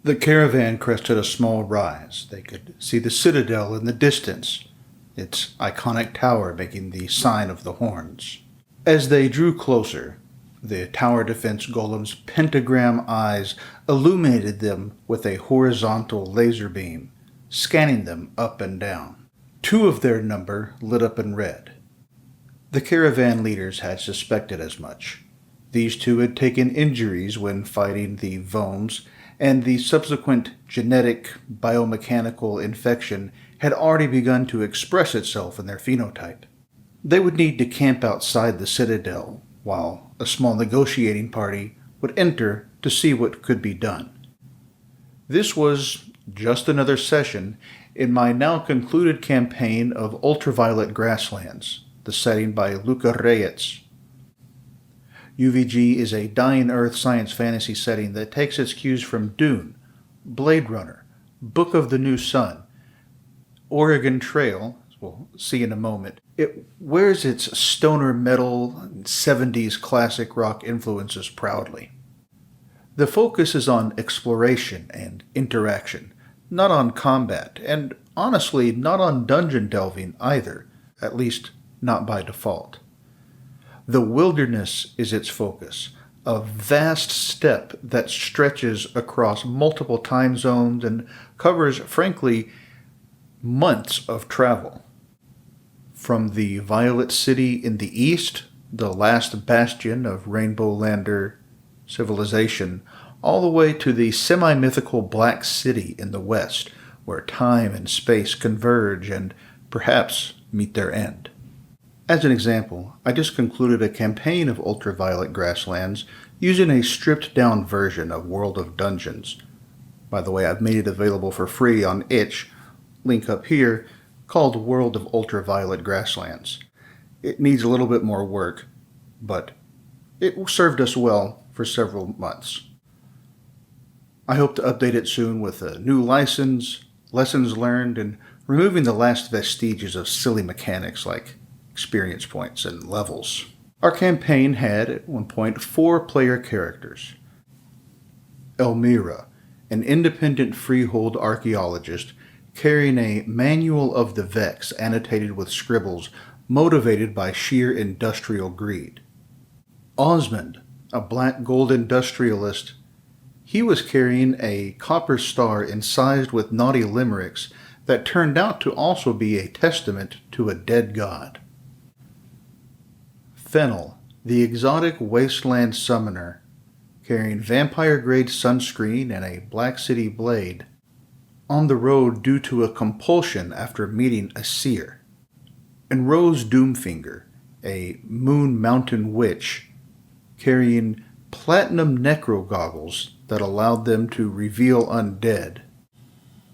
The caravan crested a small rise. They could see the citadel in the distance, its iconic tower making the sign of the horns. As they drew closer, the tower defense golem's pentagram eyes illuminated them with a horizontal laser beam, scanning them up and down. 2 of their number lit up in red. The caravan leaders had suspected as much. These 2 had taken injuries when fighting the Vomes, and the subsequent genetic biomechanical infection had already begun to express itself in their phenotype. They would need to camp outside the citadel, while a small negotiating party would enter to see what could be done. This was just another session in my now concluded campaign of Ultraviolet Grasslands, the setting by Luka Rejec. UVG is a dying Earth science fantasy setting that takes its cues from Dune, Blade Runner, Book of the New Sun, Oregon Trail, as we'll see in a moment. It wears its stoner metal and 70s classic rock influences proudly. The focus is on exploration and interaction, not on combat, and honestly not on dungeon delving either, at least not by default. The wilderness is its focus, a vast steppe that stretches across multiple time zones and covers, frankly, months of travel. From the Violet City in the east, the last bastion of Rainbow Lander civilization, all the way to the semi-mythical Black City in the west, where time and space converge and perhaps meet their end. As an example, I just concluded a campaign of Ultraviolet Grasslands using a stripped-down version of World of Dungeons. By the way, I've made it available for free on itch, link up here, called World of Ultraviolet Grasslands. It needs a little bit more work, but it served us well for several months. I hope to update it soon with a new license, lessons learned, and removing the last vestiges of silly mechanics like experience points and levels. Our campaign had, at one point, 4 player characters. Elmira, an independent freehold archaeologist carrying a Manual of the Vex annotated with scribbles motivated by sheer industrial greed. Osmond, a black gold industrialist, he was carrying a copper star incised with naughty limericks that turned out to also be a testament to a dead god. Fennel, the exotic wasteland summoner, carrying vampire-grade sunscreen and a Black City blade, on the road due to a compulsion after meeting a seer. And Rose Doomfinger, a Moon Mountain witch, carrying platinum necro goggles that allowed them to reveal undead,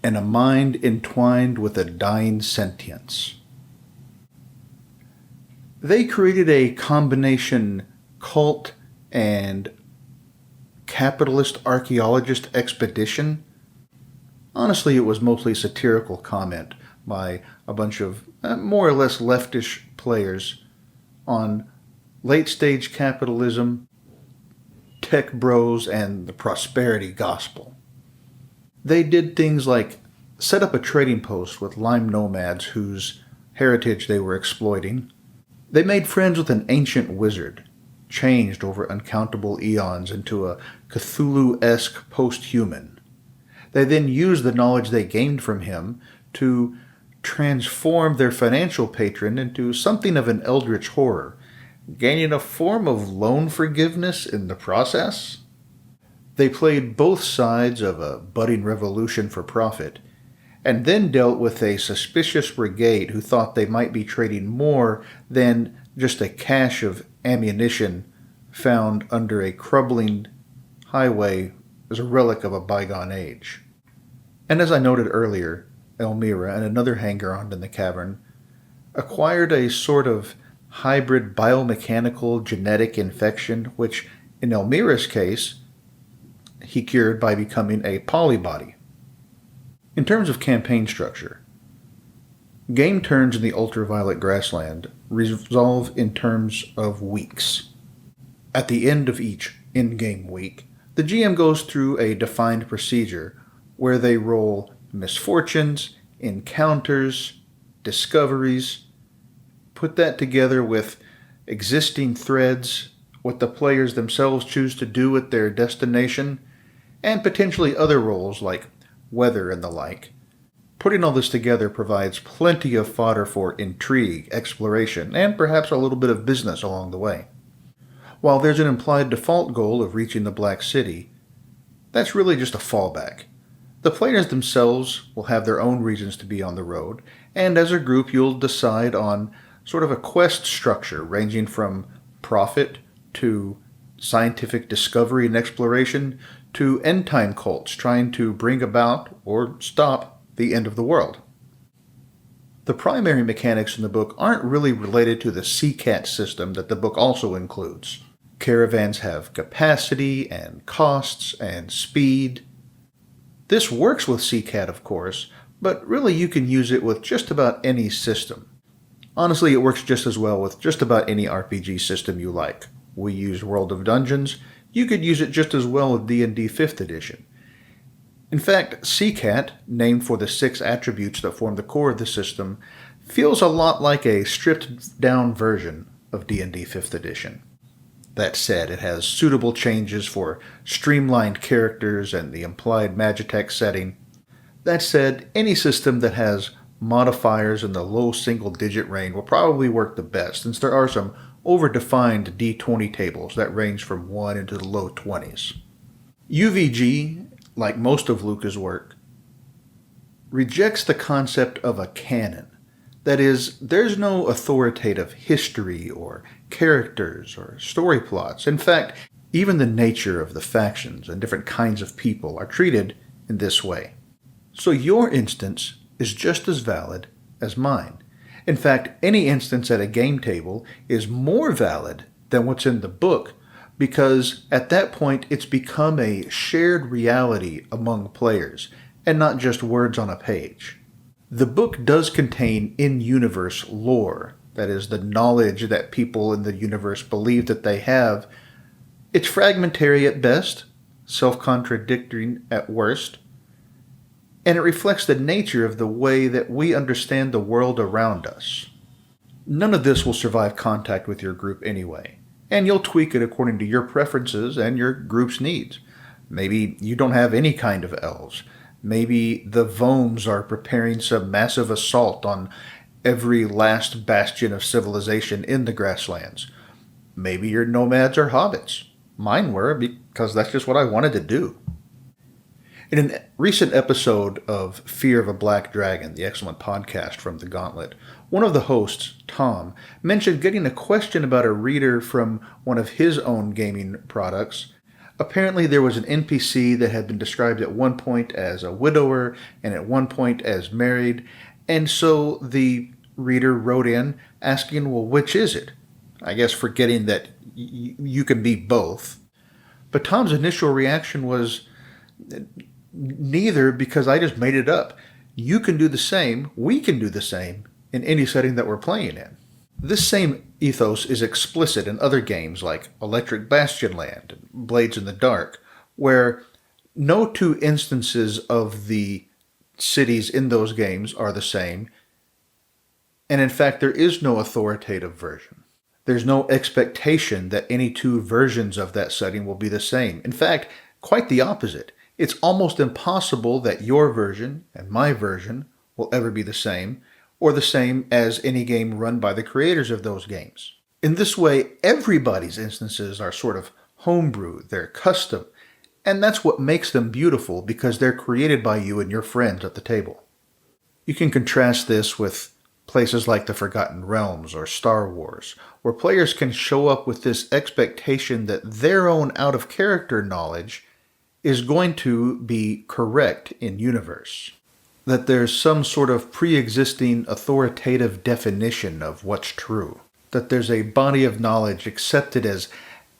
and a mind entwined with a dying sentience. They created a combination cult and capitalist archaeologist expedition. Honestly, it was mostly satirical comment by a bunch of more or less leftish players on late-stage capitalism, tech bros, and the prosperity gospel. They did things like set up a trading post with Lyme nomads whose heritage they were exploiting. They made friends with an ancient wizard, changed over uncountable eons into a Cthulhu-esque post-human. They then used the knowledge they gained from him to transform their financial patron into something of an eldritch horror, gaining a form of loan forgiveness in the process. They played both sides of a budding revolution for profit, and then dealt with a suspicious brigade who thought they might be trading more than just a cache of ammunition found under a crumbling highway as a relic of a bygone age. And as I noted earlier, Elmira and another hanger-on in the cavern acquired a sort of hybrid biomechanical genetic infection, which, in Elmira's case, he cured by becoming a polybody. In terms of campaign structure, game turns in the Ultraviolet Grassland resolve in terms of weeks. At the end of each in-game week, The GM goes through a defined procedure where they roll misfortunes, encounters, discoveries, put that together with existing threads, what the players themselves choose to do at their destination, and potentially other roles like weather and the like. Putting all this together provides plenty of fodder for intrigue, exploration, and perhaps a little bit of business along the way. While there's an implied default goal of reaching the Black City, that's really just a fallback. The players themselves will have their own reasons to be on the road, and as a group you'll decide on sort of a quest structure ranging from profit to scientific discovery and exploration to end-time cults trying to bring about or stop the end of the world. The primary mechanics in the book aren't really related to the CCAT system that the book also includes. Caravans have capacity and costs and speed. This works with CCAT, of course, but really you can use it with just about any system. Honestly, it works just as well with just about any RPG system you like. We use World of Dungeons. You could use it just as well with D&D 5th edition. In fact, CCAT, named for the 6 attributes that form the core of the system, feels a lot like a stripped-down version of D&D 5th edition. That said, it has suitable changes for streamlined characters and the implied Magitech setting. That said, any system that has modifiers in the low single-digit range will probably work the best, since there are some over-defined D20 tables that range from 1 into the low 20s. UVG, like most of Luka's work, rejects the concept of a canon. That is, there's no authoritative history or characters or story plots. In fact, even the nature of the factions and different kinds of people are treated in this way. So your instance is just as valid as mine. In fact, any instance at a game table is more valid than what's in the book, because at that point it's become a shared reality among players, and not just words on a page. The book does contain in-universe lore, that is, the knowledge that people in the universe believe that they have. It's fragmentary at best, self-contradicting at worst, and it reflects the nature of the way that we understand the world around us. None of this will survive contact with your group anyway, and you'll tweak it according to your preferences and your group's needs. Maybe you don't have any kind of elves. Maybe the Vomes are preparing some massive assault on every last bastion of civilization in the Grasslands. Maybe your nomads are hobbits. Mine were, because that's just what I wanted to do. In a recent episode of Fear of a Black Dragon, the excellent podcast from The Gauntlet, one of the hosts, Tom, mentioned getting a question about a reader from one of his own gaming products. Apparently there was an NPC that had been described at one point as a widower and at one point as married, and so the reader wrote in asking, well, which is it? I guess forgetting that you can be both. But Tom's initial reaction was, neither, because I just made it up. You can do the same, we can do the same in any setting that we're playing in. This same ethos is explicit in other games like Electric Bastionland and Blades in the Dark, where no 2 instances of the cities in those games are the same, and in fact there is no authoritative version. There's no expectation that any 2 versions of that setting will be the same. In fact, quite the opposite. It's almost impossible that your version and my version will ever be the same, or the same as any game run by the creators of those games. In this way, everybody's instances are sort of homebrew, they're custom, and that's what makes them beautiful, because they're created by you and your friends at the table. You can contrast this with places like the Forgotten Realms or Star Wars, where players can show up with this expectation that their own out-of-character knowledge is going to be correct in universe. That there's some sort of pre-existing authoritative definition of what's true. That there's a body of knowledge accepted as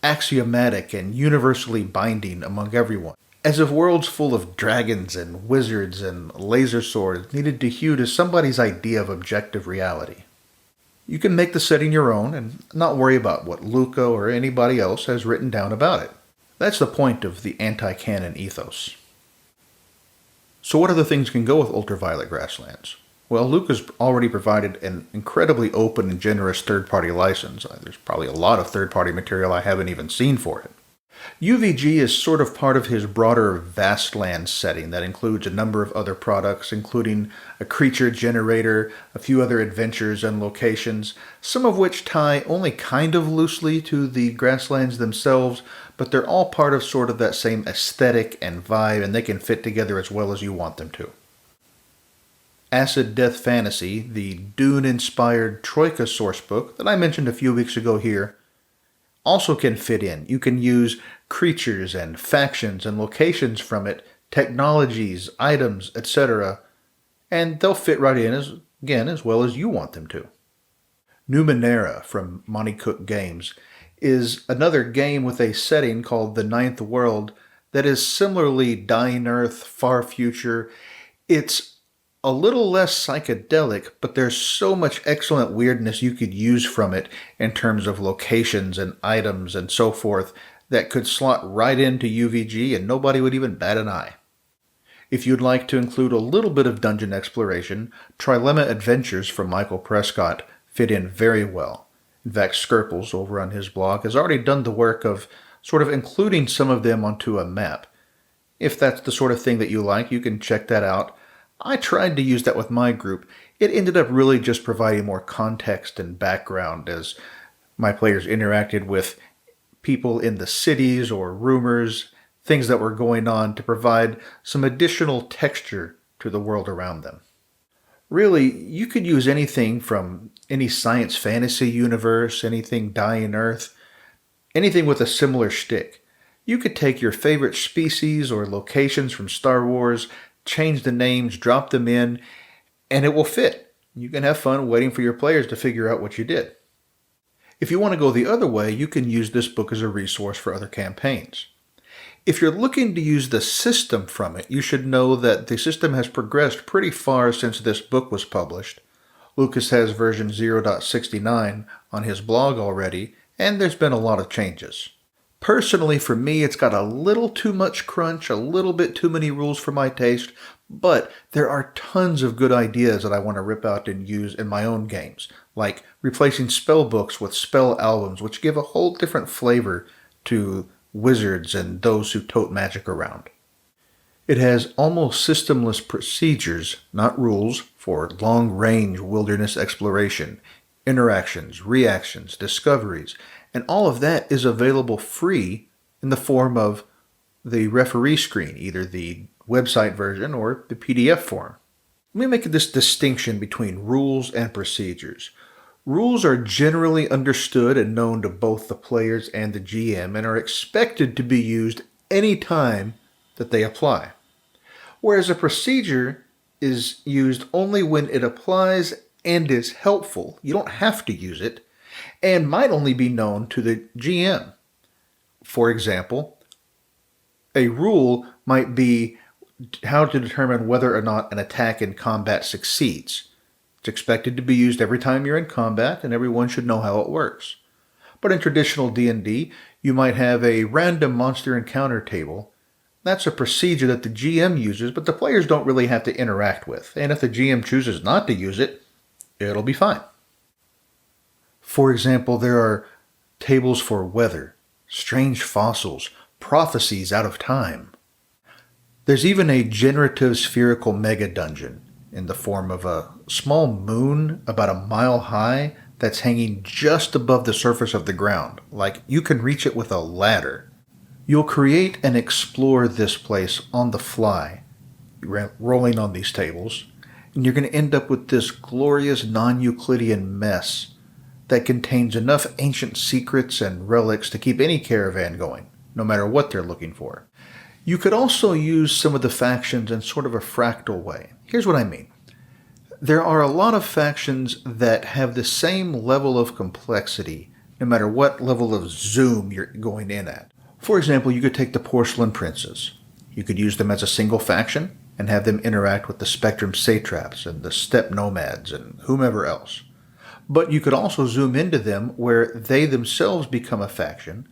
axiomatic and universally binding among everyone. As if worlds full of dragons and wizards and laser swords needed to hew to somebody's idea of objective reality. You can make the setting your own and not worry about what Luka or anybody else has written down about it. That's the point of the anti-canon ethos. So what other things can go with Ultraviolet Grasslands? Well, Luka's already provided an incredibly open and generous third-party license. There's probably a lot of third-party material I haven't even seen for it. UVG is sort of part of his broader Vastlands setting that includes a number of other products, including a creature generator, a few other adventures and locations, some of which tie only kind of loosely to the Grasslands themselves, but they're all part of sort of that same aesthetic and vibe, and they can fit together as well as you want them to. Acid Death Fantasy, the Dune-inspired Troika sourcebook that I mentioned a few weeks ago here, also can fit in. You can use creatures and factions and locations from it, technologies, items, etc., and they'll fit right in as well as you want them to. Numenera from Monty Cook Games is another game with a setting called The Ninth World that is similarly dying Earth, far future. It's a little less psychedelic, but there's so much excellent weirdness you could use from it in terms of locations and items and so forth that could slot right into UVG and nobody would even bat an eye. If you'd like to include a little bit of dungeon exploration, Trilemma Adventures from Michael Prescott fit in very well. In fact, Skirples over on his blog has already done the work of sort of including some of them onto a map. If that's the sort of thing that you like, you can check that out. I tried to use that with my group. It ended up really just providing more context and background as my players interacted with people in the cities or rumors, things that were going on to provide some additional texture to the world around them. Really, you could use anything from any science fantasy universe, anything dying Earth, anything with a similar shtick. You could take your favorite species or locations from Star Wars, change the names, drop them in, and it will fit. You can have fun waiting for your players to figure out what you did. If you want to go the other way, you can use this book as a resource for other campaigns. If you're looking to use the system from it, you should know that the system has progressed pretty far since this book was published. Lucas has version 0.69 on his blog already, and there's been a lot of changes. Personally, for me, it's got a little too much crunch, a little bit too many rules for my taste, but there are tons of good ideas that I want to rip out and use in my own games, like replacing spell books with spell albums, which give a whole different flavor to wizards and those who tote magic around. It has almost systemless procedures, not rules, for long-range wilderness exploration, interactions, reactions, discoveries, and all of that is available free in the form of the referee screen, either the website version or the PDF form. Let me make this distinction between rules and procedures. Rules are generally understood and known to both the players and the GM and are expected to be used any time that they apply. Whereas a procedure is used only when it applies and is helpful. You don't have to use it, and might only be known to the GM. For example, a rule might be how to determine whether or not an attack in combat succeeds. It's expected to be used every time you're in combat, and everyone should know how it works. But in traditional D&D, you might have a random monster encounter table. That's a procedure that the GM uses, but the players don't really have to interact with. And if the GM chooses not to use it, it'll be fine. For example, there are tables for weather, strange fossils, prophecies out of time. There's even a generative spherical mega dungeon in the form of a small moon about a mile high that's hanging just above the surface of the ground, like you can reach it with a ladder. You'll create and explore this place on the fly, rolling on these tables, and you're going to end up with this glorious non-Euclidean mess that contains enough ancient secrets and relics to keep any caravan going, no matter what they're looking for. You could also use some of the factions in sort of a fractal way. Here's what I mean. There are a lot of factions that have the same level of complexity, no matter what level of zoom you're going in at. For example, you could take the Porcelain Princes. You could use them as a single faction and have them interact with the Spectrum Satraps and the Steppe Nomads and whomever else. But you could also zoom into them where they themselves become a faction,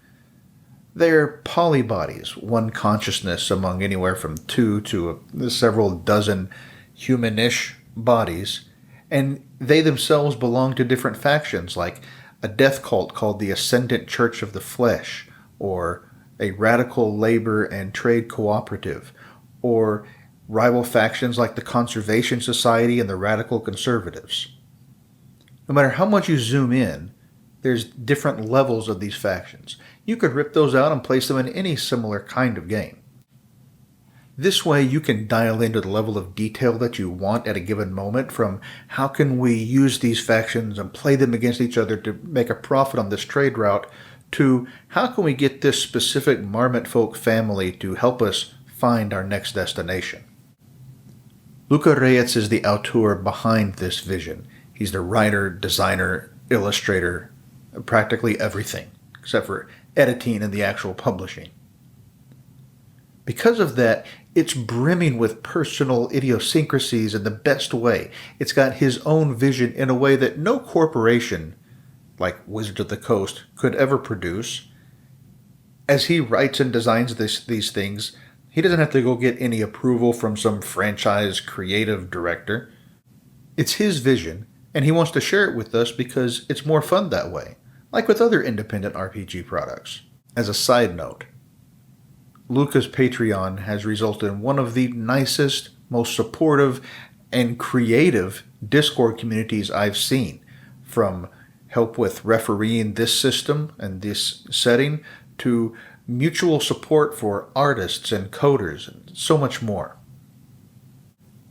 They're polybodies, one consciousness among anywhere from 2 to several dozen humanish bodies, and they themselves belong to different factions, like a death cult called the Ascendant Church of the Flesh, or a radical labor and trade cooperative, or rival factions like the Conservation Society and the Radical Conservatives. No matter how much you zoom in, there's different levels of these factions. You could rip those out and place them in any similar kind of game. This way you can dial into the level of detail that you want at a given moment, from how can we use these factions and play them against each other to make a profit on this trade route, to how can we get this specific Marmot folk family to help us find our next destination. Luka Rejec is the auteur behind this vision. He's the writer, designer, illustrator, practically everything, except for editing and the actual publishing. Because of that, it's brimming with personal idiosyncrasies in the best way. It's got his own vision in a way that no corporation, like Wizards of the Coast, could ever produce. As he writes and designs these things, he doesn't have to go get any approval from some franchise creative director. It's his vision, and he wants to share it with us because it's more fun that way, like with other independent RPG products. As a side note, Luka's Patreon has resulted in one of the nicest, most supportive, and creative Discord communities I've seen, from help with refereeing this system and this setting to mutual support for artists and coders and so much more.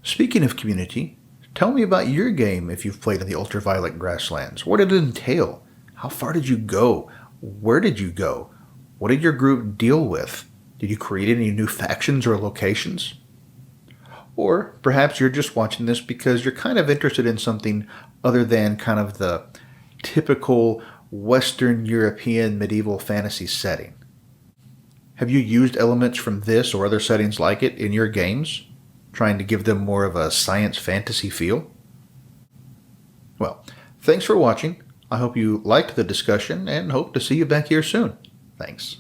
Speaking of community, tell me about your game if you've played in the Ultraviolet Grasslands. What did it entail? How far did you go? Where did you go? What did your group deal with? Did you create any new factions or locations? Or perhaps you're just watching this because you're kind of interested in something other than kind of the typical Western European medieval fantasy setting. Have you used elements from this or other settings like it in your games, trying to give them more of a science fantasy feel? Well, thanks for watching. I hope you liked the discussion and hope to see you back here soon. Thanks.